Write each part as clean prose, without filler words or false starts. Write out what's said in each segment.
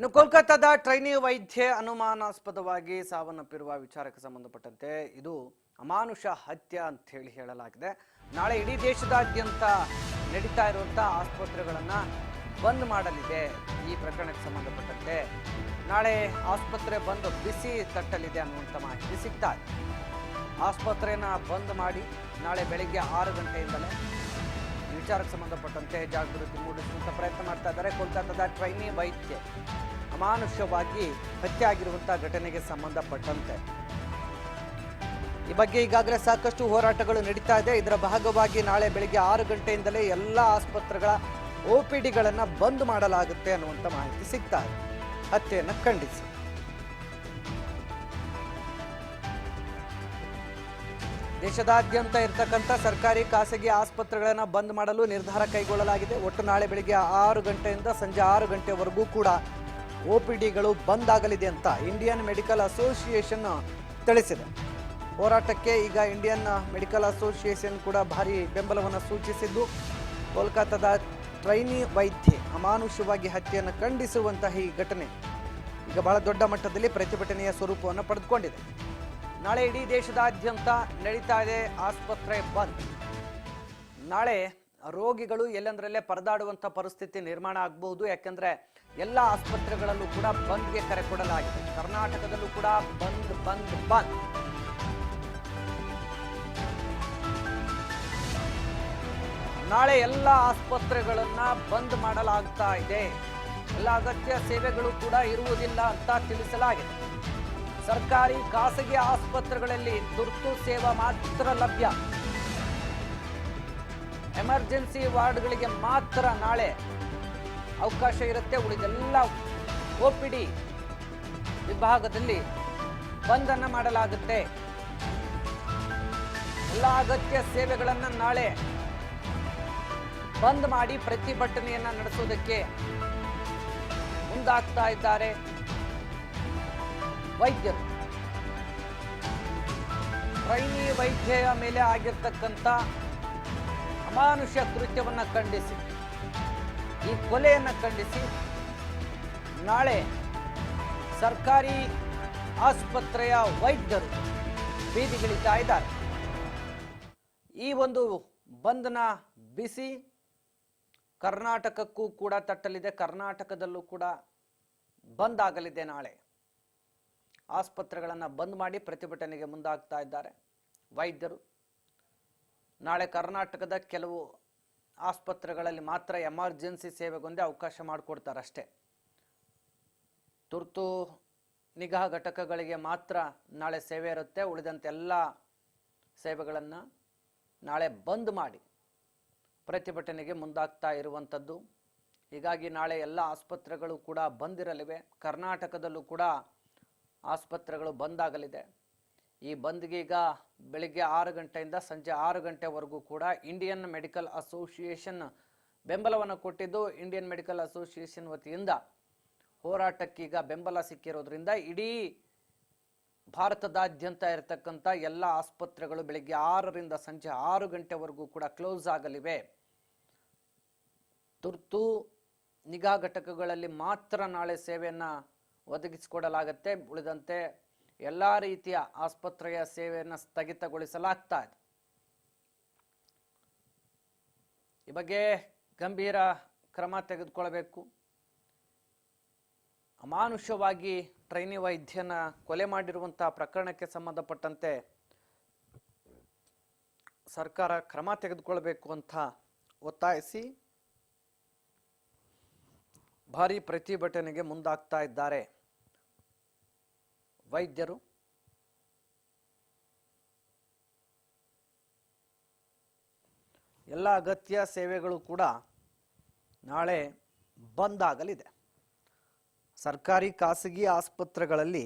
ಇನ್ನು ಕೋಲ್ಕತ್ತಾದ ಟ್ರೈನಿ ವೈದ್ಯೆ ಅನುಮಾನಾಸ್ಪದವಾಗಿ ಸಾವನ್ನಪ್ಪಿರುವ ವಿಚಾರಕ್ಕೆ ಸಂಬಂಧಪಟ್ಟಂತೆ ಇದು ಅಮಾನುಷ ಹತ್ಯೆ ಅಂತ ಹೇಳಲಾಗಿದೆ. ನಾಳೆ ಇಡೀ ದೇಶದಾದ್ಯಂತ ನಡೀತಾ ಇರುವಂತಹ ಆಸ್ಪತ್ರೆಗಳನ್ನ ಬಂದ್ ಮಾಡಲಿದೆ. ಈ ಪ್ರಕರಣಕ್ಕೆ ಸಂಬಂಧಪಟ್ಟಂತೆ ನಾಳೆ ಆಸ್ಪತ್ರೆ ಬಂದ್ ಬಿಸಿ ತಟ್ಟಲಿದೆ ಅನ್ನುವಂಥ ಮಾಹಿತಿ ಸಿಗ್ತಾ ಇದೆ. ಆಸ್ಪತ್ರೆನ ಬಂದ್ ಮಾಡಿ ನಾಳೆ ಬೆಳಿಗ್ಗೆ 6 ಗಂಟೆಯಿಂದಲೇ ವಿಚಾರಕ್ಕೆ ಸಂಬಂಧಪಟ್ಟಂತೆ ಜಾಗೃತಿ ಮೂಡಿಸುವಂತ ಪ್ರಯತ್ನ ಮಾಡ್ತಾ ಇದ್ದಾರೆ. ಕೋಲ್ಕತ್ತಾದ ಟ್ರೈನಿ ವೈದ್ಯೆ ಅಮಾನುಷವಾಗಿ ಹತ್ಯೆ ಆಗಿರುವಂತಹ ಘಟನೆಗೆ ಸಂಬಂಧಪಟ್ಟಂತೆ ಈ ಬಗ್ಗೆ ಈಗಾಗಲೇ ಸಾಕಷ್ಟು ಹೋರಾಟಗಳು ನಡೀತಾ ಇದೆ. ಇದರ ಭಾಗವಾಗಿ ನಾಳೆ ಬೆಳಿಗ್ಗೆ 6 ಗಂಟೆಯಿಂದಲೇ ಎಲ್ಲ ಆಸ್ಪತ್ರೆಗಳ OPDಗಳನ್ನು ಬಂದ್ ಮಾಡಲಾಗುತ್ತೆ ಅನ್ನುವಂಥ ಮಾಹಿತಿ ಸಿಗ್ತಾ ಇದೆ. ಹತ್ಯೆಯನ್ನು ಖಂಡಿಸಿ ದೇಶದಾದ್ಯಂತ ಇರತಕ್ಕಂಥ ಸರ್ಕಾರಿ ಖಾಸಗಿ ಆಸ್ಪತ್ರೆಗಳನ್ನು ಬಂದ್ ಮಾಡಲು ನಿರ್ಧಾರ ಕೈಗೊಳ್ಳಲಾಗಿದೆ. ಒಟ್ಟು ನಾಳೆ ಬೆಳಿಗ್ಗೆ 6 ಗಂಟೆಯಿಂದ ಸಂಜೆ 6 ಗಂಟೆವರೆಗೂ ಕೂಡ OPDಗಳು ಬಂದ್ ಆಗಲಿದೆ ಅಂತ ಇಂಡಿಯನ್ ಮೆಡಿಕಲ್ ಅಸೋಸಿಯೇಷನ್ ತಿಳಿಸಿದೆ. ಹೋರಾಟಕ್ಕೆ ಈಗ ಇಂಡಿಯನ್ ಮೆಡಿಕಲ್ ಅಸೋಸಿಯೇಷನ್ ಕೂಡ ಭಾರಿ ಬೆಂಬಲವನ್ನು ಸೂಚಿಸಿದ್ದು, ಕೋಲ್ಕತ್ತಾದ ಟ್ರೈನಿ ವೈದ್ಯೆ ಅಮಾನುಷವಾಗಿ ಹತ್ಯೆಯನ್ನು ಖಂಡಿಸುವಂತಹ ಈ ಘಟನೆ ಈಗ ಬಹಳ ದೊಡ್ಡ ಮಟ್ಟದಲ್ಲಿ ಪ್ರತಿಭಟನೆಯ ಸ್ವರೂಪವನ್ನು ಪಡೆದುಕೊಂಡಿದೆ. ನಾಳೆ ಇಡೀ ದೇಶದಾದ್ಯಂತ ನಡೀತಾ ಇದೆ ಆಸ್ಪತ್ರೆ ಬಂದ್. ನಾಳೆ ರೋಗಿಗಳು ಎಲ್ಲಂದ್ರಲ್ಲೇ ಪರದಾಡುವಂಥ ಪರಿಸ್ಥಿತಿ ನಿರ್ಮಾಣ ಆಗಬಹುದು. ಯಾಕೆಂದ್ರೆ ಎಲ್ಲ ಆಸ್ಪತ್ರೆಗಳಲ್ಲೂ ಕೂಡ ಬಂದ್ಗೆ ಕರೆ ಕೊಡಲಾಗಿದೆ. ಕರ್ನಾಟಕದಲ್ಲೂ ಕೂಡ ಬಂದ್ ಬಂದ್ ಬಂದ್. ನಾಳೆ ಎಲ್ಲ ಆಸ್ಪತ್ರೆಗಳನ್ನ ಬಂದ್ ಮಾಡಲಾಗ್ತಾ ಇದೆ. ಎಲ್ಲ ಅಗತ್ಯ ಸೇವೆಗಳು ಕೂಡ ಇರುವುದಿಲ್ಲ ಅಂತ ತಿಳಿಸಲಾಗಿದೆ. ಸರ್ಕಾರಿ ಖಾಸಗಿ ಆಸ್ಪತ್ರೆಗಳಲ್ಲಿ ತುರ್ತು ಸೇವಾ ಮಾತ್ರ ಲಭ್ಯ. ಎಮರ್ಜೆನ್ಸಿ ವಾರ್ಡ್ಗಳಿಗೆ ಮಾತ್ರ ನಾಳೆ ಅವಕಾಶ ಇರುತ್ತೆ. ಉಳಿದೆಲ್ಲ OPD ವಿಭಾಗದಲ್ಲಿ ಬಂದನ್ನ ಮಾಡಲಾಗುತ್ತೆ. ಎಲ್ಲ ಅಗತ್ಯ ಸೇವೆಗಳನ್ನ ನಾಳೆ ಬಂದ್ ಮಾಡಿ ಪ್ರತಿಭಟನೆಯನ್ನ ನಡೆಸೋದಕ್ಕೆ ಮುಂದಾಗ್ತಾ ಇದ್ದಾರೆ ವೈದ್ಯರು. ಟ್ರೈನಿ ವೈದ್ಯೆಯ ಮೇಲೆ ಆಗಿರ್ತಕ್ಕಂಥ ಅಮಾನುಷ ಕೃತ್ಯವನ್ನ ಖಂಡಿಸಿ, ಈ ಕೊಲೆಯನ್ನು ಖಂಡಿಸಿ ನಾಳೆ ಸರ್ಕಾರಿ ಆಸ್ಪತ್ರೆಯ ವೈದ್ಯರು ಬೀದಿಗಿಳಿತಾ ಇದ್ದಾರೆ. ಈ ಒಂದು ಬಂದ್ನ ಬಿಸಿ ಕರ್ನಾಟಕಕ್ಕೂ ಕೂಡ ತಟ್ಟಲಿದೆ. ಕರ್ನಾಟಕದಲ್ಲೂ ಕೂಡ ಬಂದ್ ಆಗಲಿದೆ. ನಾಳೆ ಆಸ್ಪತ್ರೆಗಳನ್ನು ಬಂದ್ ಮಾಡಿ ಪ್ರತಿಭಟನೆಗೆ ಮುಂದಾಗ್ತಾ ಇದ್ದಾರೆ ವೈದ್ಯರು. ನಾಳೆ ಕರ್ನಾಟಕದ ಕೆಲವು ಆಸ್ಪತ್ರೆಗಳಲ್ಲಿ ಮಾತ್ರ ಎಮರ್ಜೆನ್ಸಿ ಸೇವೆಗೊಂದೇ ಅವಕಾಶ ಮಾಡಿಕೊಡ್ತಾರೆ ಅಷ್ಟೇ. ತುರ್ತು ನಿಗಾ ಘಟಕಗಳಿಗೆ ಮಾತ್ರ ನಾಳೆ ಸೇವೆ ಇರುತ್ತೆ. ಉಳಿದಂತೆ ಎಲ್ಲ ಸೇವೆಗಳನ್ನು ನಾಳೆ ಬಂದ್ ಮಾಡಿ ಪ್ರತಿಭಟನೆಗೆ ಮುಂದಾಗ್ತಾ ಇರುವಂಥದ್ದು. ಹೀಗಾಗಿ ನಾಳೆ ಎಲ್ಲ ಆಸ್ಪತ್ರೆಗಳು ಕೂಡ ಬಂದಿರಲಿವೆ. ಕರ್ನಾಟಕದಲ್ಲೂ ಕೂಡ ಆಸ್ಪತ್ರೆಗಳು ಬಂದಾಗಲಿದೆ. ಈ ಬಂದ್ಗೆ ಈಗ ಬೆಳಿಗ್ಗೆ 6 ಗಂಟೆಯಿಂದ ಸಂಜೆ 6 ಗಂಟೆವರೆಗೂ ಕೂಡ ಇಂಡಿಯನ್ ಮೆಡಿಕಲ್ ಅಸೋಸಿಯೇಷನ್ ಬೆಂಬಲವನ್ನು ಕೊಟ್ಟಿದ್ದು, ಇಂಡಿಯನ್ ಮೆಡಿಕಲ್ ಅಸೋಸಿಯೇಷನ್ ವತಿಯಿಂದ ಹೋರಾಟಕ್ಕೀಗ ಬೆಂಬಲ ಸಿಕ್ಕಿರೋದ್ರಿಂದ ಇಡೀ ಭಾರತದಾದ್ಯಂತ ಇರತಕ್ಕಂಥ ಎಲ್ಲ ಆಸ್ಪತ್ರೆಗಳು ಬೆಳಿಗ್ಗೆ 6ರಿಂದ ಸಂಜೆ 6 ಗಂಟೆವರೆಗೂ ಕೂಡ ಕ್ಲೋಸ್ ಆಗಲಿವೆ. ತುರ್ತು ನಿಗಾ ಘಟಕಗಳಲ್ಲಿ ಮಾತ್ರ ನಾಳೆ ಸೇವೆಯನ್ನು ಒದಗಿಸಿಕೊಡಲಾಗುತ್ತೆ. ಉಳಿದಂತೆ ಎಲ್ಲ ರೀತಿಯ ಆಸ್ಪತ್ರೆಯ ಸೇವೆಯನ್ನು ಸ್ಥಗಿತಗೊಳಿಸಲಾಗ್ತಾ ಇದೆ. ಈ ಬಗ್ಗೆ ಗಂಭೀರ ಕ್ರಮ ತೆಗೆದುಕೊಳ್ಳಬೇಕು. ಅಮಾನುಷವಾಗಿ ಟ್ರೈನಿ ವೈದ್ಯನ ಕೊಲೆ ಮಾಡಿರುವಂತಹ ಪ್ರಕರಣಕ್ಕೆ ಸಂಬಂಧಪಟ್ಟಂತೆ ಸರ್ಕಾರ ಕ್ರಮ ತೆಗೆದುಕೊಳ್ಳಬೇಕು ಅಂತ ಒತ್ತಾಯಿಸಿ ಭಾರಿ ಪ್ರತಿಭಟನೆಗೆ ಮುಂದಾಗ್ತಾ ಇದ್ದಾರೆ ವೈದ್ಯರು. ಎಲ್ಲ ಅಗತ್ಯ ಸೇವೆಗಳು ಕೂಡ ನಾಳೆ ಬಂದ್ ಆಗಲಿದೆ. ಸರ್ಕಾರಿ ಖಾಸಗಿ ಆಸ್ಪತ್ರೆಗಳಲ್ಲಿ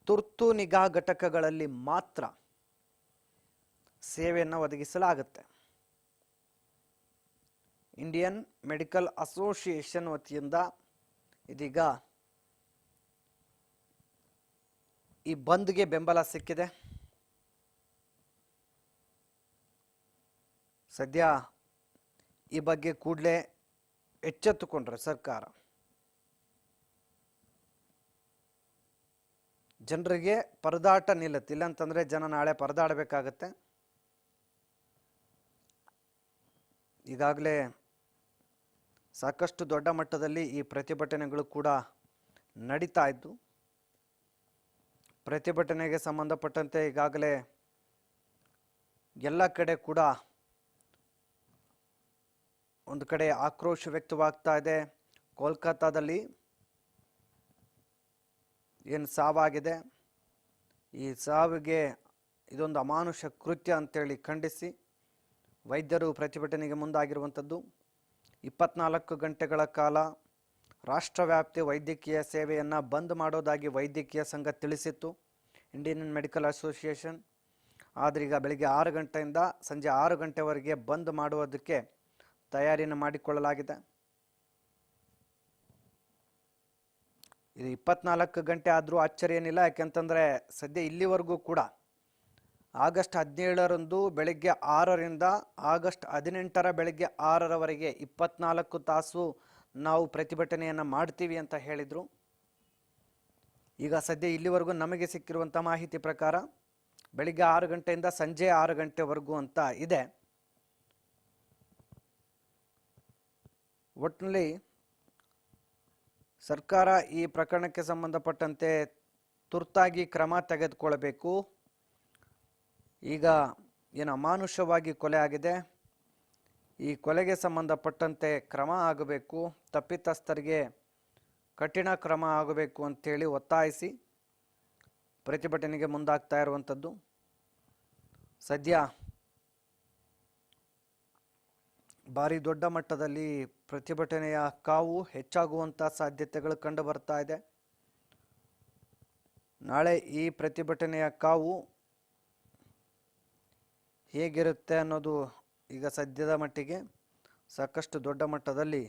ತುರ್ತು ನಿಗಾ ಘಟಕಗಳಲ್ಲಿ ಮಾತ್ರ ಸೇವೆಯನ್ನು ಒದಗಿಸಲಾಗುತ್ತೆ. ಇಂಡಿಯನ್ ಮೆಡಿಕಲ್ ಅಸೋಸಿಯೇಷನ್ ವತಿಯಿಂದ ಇದೀಗ ಈ ಬಂದ್ಗೆ ಬೆಂಬಲ ಸಿಕ್ಕಿದೆ. ಸದ್ಯ ಈ ಬಗ್ಗೆ ಕೂಡಲೇ ಎಚ್ಚೆತ್ತುಕೊಂಡ್ರೆ ಸರ್ಕಾರ ಜನರಿಗೆ ಪರದಾಟ ನಿಲ್ಲುತ್ತೆ. ಇಲ್ಲಂತಂದರೆ ಜನ ನಾಳೆ ಪರದಾಡಬೇಕಾಗತ್ತೆ. ಈಗಾಗಲೇ ಸಾಕಷ್ಟು ದೊಡ್ಡ ಮಟ್ಟದಲ್ಲಿ ಈ ಪ್ರತಿಭಟನೆಗಳು ಕೂಡ ನಡೀತಾ ಇದ್ದು, ಪ್ರತಿಭಟನೆಗೆ ಸಂಬಂಧಪಟ್ಟಂತೆ ಈಗಾಗಲೇ ಎಲ್ಲ ಕಡೆ ಕೂಡ ಒಂದು ಕಡೆ ಆಕ್ರೋಶ ವ್ಯಕ್ತವಾಗ್ತಾ ಇದೆ. ಕೋಲ್ಕತ್ತಾದಲ್ಲಿ ಏನು ಸಾವಾಗಿದೆ, ಈ ಸಾವಿಗೆ ಇದೊಂದು ಅಮಾನುಷ ಕೃತ್ಯ ಅಂತೇಳಿ ಖಂಡಿಸಿ ವೈದ್ಯರು ಪ್ರತಿಭಟನೆಗೆ ಮುಂದಾಗಿರುವಂಥದ್ದು. 24 ಗಂಟೆಗಳ ಕಾಲ ರಾಷ್ಟ್ರವ್ಯಾಪ್ತಿ ವೈದ್ಯಕೀಯ ಸೇವೆಯನ್ನು ಬಂದ್ ಮಾಡೋದಾಗಿ ವೈದ್ಯಕೀಯ ಸಂಘ ತಿಳಿಸಿತ್ತು, ಇಂಡಿಯನ್ ಮೆಡಿಕಲ್ ಅಸೋಸಿಯೇಷನ್. ಆದರೆ ಈಗ ಬೆಳಿಗ್ಗೆ 6 ಗಂಟೆಯಿಂದ ಸಂಜೆ 6 ಗಂಟೆವರೆಗೆ ಬಂದ್ ಮಾಡುವುದಕ್ಕೆ ತಯಾರಿಯನ್ನು ಮಾಡಿಕೊಳ್ಳಲಾಗಿದೆ. ಇದು 24 ಗಂಟೆ ಆದರೂ ಅಚ್ಚರಿ ಏನಿಲ್ಲ. ಯಾಕೆಂತಂದರೆ ಸದ್ಯ ಇಲ್ಲಿವರೆಗೂ ಕೂಡ ಆಗಸ್ಟ್ 17ರಂದು ಬೆಳಗ್ಗೆ 6ರಿಂದ ಆಗಸ್ಟ್ 18ರ ಬೆಳಗ್ಗೆ 6ರವರೆಗೆ 24 ತಾಸು ನಾವು ಪ್ರತಿಭಟನೆಯನ್ನು ಮಾಡ್ತೀವಿ ಅಂತ ಹೇಳಿದರು. ಈಗ ಸದ್ಯ ಇಲ್ಲಿವರೆಗೂ ನಮಗೆ ಸಿಕ್ಕಿರುವಂಥ ಮಾಹಿತಿ ಪ್ರಕಾರ ಬೆಳಿಗ್ಗೆ 6 ಗಂಟೆಯಿಂದ ಸಂಜೆ 6 ಗಂಟೆವರೆಗೂ ಅಂತ ಇದೆ. ಒಟ್ಟಿನಲ್ಲಿ ಸರ್ಕಾರ ಈ ಪ್ರಕರಣಕ್ಕೆ ಸಂಬಂಧಪಟ್ಟಂತೆ ತುರ್ತಾಗಿ ಕ್ರಮ ತೆಗೆದುಕೊಳ್ಳಬೇಕು. ಈಗ ಏನು ಅಮಾನುಷವಾಗಿ ಕೊಲೆ ಆಗಿದೆ, ಈ ಕೊಲೆಗೆ ಸಂಬಂಧಪಟ್ಟಂತೆ ಕ್ರಮ ಆಗಬೇಕು, ತಪ್ಪಿತಸ್ಥರಿಗೆ ಕಠಿಣ ಕ್ರಮ ಆಗಬೇಕು ಅಂತೇಳಿ ಒತ್ತಾಯಿಸಿ ಪ್ರತಿಭಟನೆಗೆ ಮುಂದಾಗ್ತಾ ಇರುವಂಥದ್ದು. ಸದ್ಯ ಭಾರಿ ದೊಡ್ಡ ಮಟ್ಟದಲ್ಲಿ ಪ್ರತಿಭಟನೆಯ ಕಾವು ಹೆಚ್ಚಾಗುವಂಥ ಸಾಧ್ಯತೆಗಳು ಕಂಡು ಬರ್ತಾ ಇದೆ. ನಾಳೆ ಈ ಪ್ರತಿಭಟನೆಯ ಕಾವು ಹೇಗಿರುತ್ತೆ ಅನ್ನೋದು ಈಗ ಸದ್ಯದ ಮಟ್ಟಿಗೆ ಸಾಕಷ್ಟು ದೊಡ್ಡ ಮಟ್ಟದಲ್ಲಿ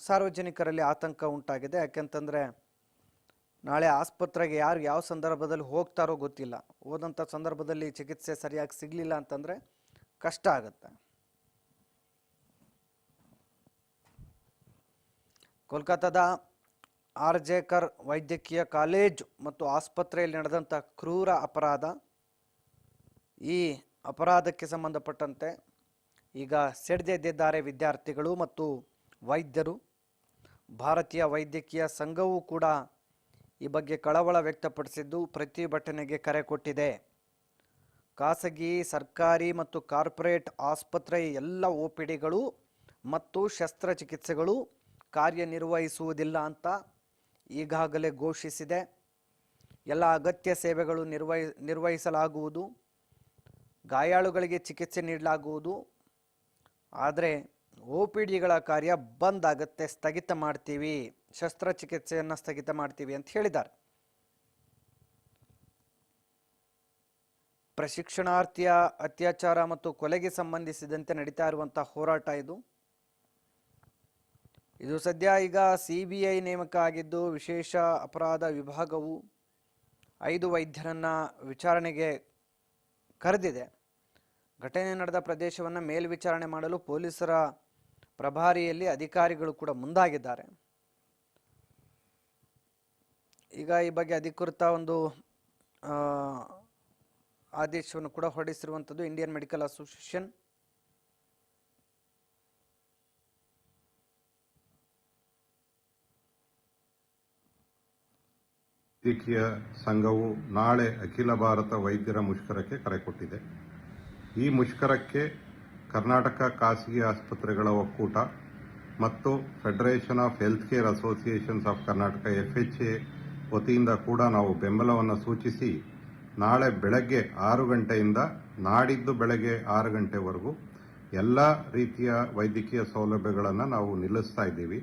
ಸಾರ್ವಜನಿಕರಲ್ಲಿ ಆತಂಕ ಉಂಟಾಗಿದೆ. ಯಾಕೆಂತಂದರೆ ನಾಳೆ ಆಸ್ಪತ್ರೆಗೆ ಯಾರು ಯಾವ ಸಂದರ್ಭದಲ್ಲಿ ಹೋಗ್ತಾರೋ ಗೊತ್ತಿಲ್ಲ. ಹೋದಂಥ ಸಂದರ್ಭದಲ್ಲಿ ಚಿಕಿತ್ಸೆ ಸರಿಯಾಗಿ ಸಿಗಲಿಲ್ಲ ಅಂತಂದರೆ ಕಷ್ಟ ಆಗುತ್ತೆ. ಕೋಲ್ಕತ್ತಾದ ಆರ್ಜೇಕರ್ ವೈದ್ಯಕೀಯ ಕಾಲೇಜು ಮತ್ತು ಆಸ್ಪತ್ರೆಯಲ್ಲಿ ನಡೆದಂಥ ಕ್ರೂರ ಅಪರಾಧ, ಈ ಅಪರಾಧಕ್ಕೆ ಸಂಬಂಧಪಟ್ಟಂತೆ ಈಗ ಸಿಡಿದೆದ್ದಿದ್ದಾರೆ ವಿದ್ಯಾರ್ಥಿಗಳು ಮತ್ತು ವೈದ್ಯರು. ಭಾರತೀಯ ವೈದ್ಯಕೀಯ ಸಂಘವೂ ಕೂಡ ಈ ಬಗ್ಗೆ ಕಳವಳ ವ್ಯಕ್ತಪಡಿಸಿದ್ದು ಪ್ರತಿಭಟನೆಗೆ ಕರೆ ಕೊಟ್ಟಿದೆ. ಖಾಸಗಿ, ಸರ್ಕಾರಿ ಮತ್ತು ಕಾರ್ಪೊರೇಟ್ ಆಸ್ಪತ್ರೆಯ ಎಲ್ಲ OPDಗಳು ಮತ್ತು ಶಸ್ತ್ರಚಿಕಿತ್ಸೆಗಳು ಕಾರ್ಯನಿರ್ವಹಿಸುವುದಿಲ್ಲ ಅಂತ ಈಗಾಗಲೇ ಘೋಷಿಸಿದೆ. ಎಲ್ಲ ಅಗತ್ಯ ಸೇವೆಗಳು ನಿರ್ವಹಿಸಲಾಗುವುದು, ಗಾಯಾಳುಗಳಿಗೆ ಚಿಕಿತ್ಸೆ ನೀಡಲಾಗುವುದು. ಆದರೆ OPDಗಳ ಕಾರ್ಯ ಬಂದ್ ಆಗುತ್ತೆ, ಸ್ಥಗಿತ ಮಾಡ್ತೀವಿ, ಶಸ್ತ್ರಚಿಕಿತ್ಸೆಯನ್ನು ಸ್ಥಗಿತ ಮಾಡ್ತೀವಿ ಅಂತ ಹೇಳಿದ್ದಾರೆ. ಪ್ರಶಿಕ್ಷಣಾರ್ಥಿಯ ಅತ್ಯಾಚಾರ ಮತ್ತು ಕೊಲೆಗೆ ಸಂಬಂಧಿಸಿದಂತೆ ನಡೀತಾ ಇರುವಂಥ ಹೋರಾಟ ಇದು ಸದ್ಯ ಈಗ CBI ನೇಮಕ ಆಗಿದ್ದು ವಿಶೇಷ ಅಪರಾಧ ವಿಭಾಗವು 5 ವೈದ್ಯರನ್ನು ವಿಚಾರಣೆಗೆ ಕರೆದಿದೆ. ಘಟನೆ ನಡೆದ ಪ್ರದೇಶವನ್ನು ಮೇಲ್ವಿಚಾರಣೆ ಮಾಡಲು ಪೊಲೀಸರ ಪ್ರಭಾರಿಯಲ್ಲಿ ಅಧಿಕಾರಿಗಳು ಕೂಡ ಮುಂದಾಗಿದ್ದಾರೆ. ಈಗ ಈ ಬಗ್ಗೆ ಅಧಿಕೃತ ಒಂದು ಆದೇಶವನ್ನು ಕೂಡ ಹೊರಡಿಸಿರುವಂಥದ್ದು ಇಂಡಿಯನ್ ಮೆಡಿಕಲ್ ಅಸೋಸಿಯೇಷನ್. ವೈದ್ಯಕೀಯ ಸಂಘವು ನಾಳೆ ಅಖಿಲ ಭಾರತ ವೈದ್ಯರ ಮುಷ್ಕರಕ್ಕೆ ಕರೆ ಕೊಟ್ಟಿದೆ. ಈ ಮುಷ್ಕರಕ್ಕೆ ಕರ್ನಾಟಕ ಖಾಸಗಿ ಆಸ್ಪತ್ರೆಗಳ ಒಕ್ಕೂಟ ಮತ್ತು federation of health care associations of Karnataka FHA ವತಿಯಿಂದ ಕೂಡ ನಾವು ಬೆಂಬಲವನ್ನು ಸೂಚಿಸಿ ನಾಳೆ ಬೆಳಗ್ಗೆ 6 ಗಂಟೆಯಿಂದ ನಾಡಿದ್ದು ಬೆಳಗ್ಗೆ 6 ಗಂಟೆವರೆಗೂ ಎಲ್ಲ ರೀತಿಯ ವೈದ್ಯಕೀಯ ಸೌಲಭ್ಯಗಳನ್ನು ನಾವು ನಿಲ್ಲಿಸ್ತಾ ಇದ್ದೀವಿ.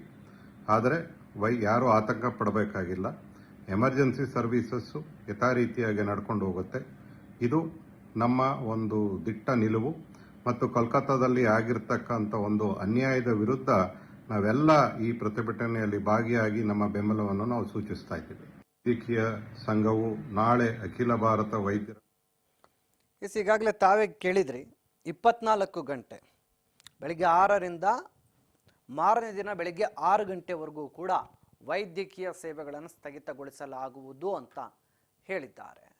ಆದರೆ ಯಾರೂ ಆತಂಕ ಪಡಬೇಕಾಗಿಲ್ಲ. ಎಮರ್ಜೆನ್ಸಿ ಸರ್ವೀಸಸ್ಸು ಯಥಾರೀತಿಯಾಗಿ ನಡ್ಕೊಂಡು ಹೋಗುತ್ತೆ. ಇದು ನಮ್ಮ ಒಂದು ದಿಟ್ಟ ನಿಲುವು ಮತ್ತು ಕೋಲ್ಕತ್ತಾದಲ್ಲಿ ಆಗಿರ್ತಕ್ಕಂಥ ಒಂದು ಅನ್ಯಾಯದ ವಿರುದ್ಧ ನಾವೆಲ್ಲ ಈ ಪ್ರತಿಭಟನೆಯಲ್ಲಿ ಭಾಗಿಯಾಗಿ ನಮ್ಮ ಬೆಂಬಲವನ್ನು ನಾವು ಸೂಚಿಸ್ತಾ ಇದ್ದೀವಿ. ವೈದ್ಯಕೀಯ ಸಂಘವು ನಾಳೆ ಅಖಿಲ ಭಾರತ ವೈದ್ಯರ ಈಗಾಗಲೇ ತಾವೇ ಕೇಳಿದ್ರಿ, 24 ಗಂಟೆ ಬೆಳಿಗ್ಗೆ 6ರಿಂದ ಮಾರನೇ ದಿನ ಬೆಳಿಗ್ಗೆ 6 ಗಂಟೆವರೆಗೂ ಕೂಡ ವೈದ್ಯಕೀಯ ಸೇವೆಗಳನ್ನು ಸ್ಥಗಿತಗೊಳಿಸಲಾಗುವುದು ಅಂತ ಹೇಳಿದ್ದಾರೆ.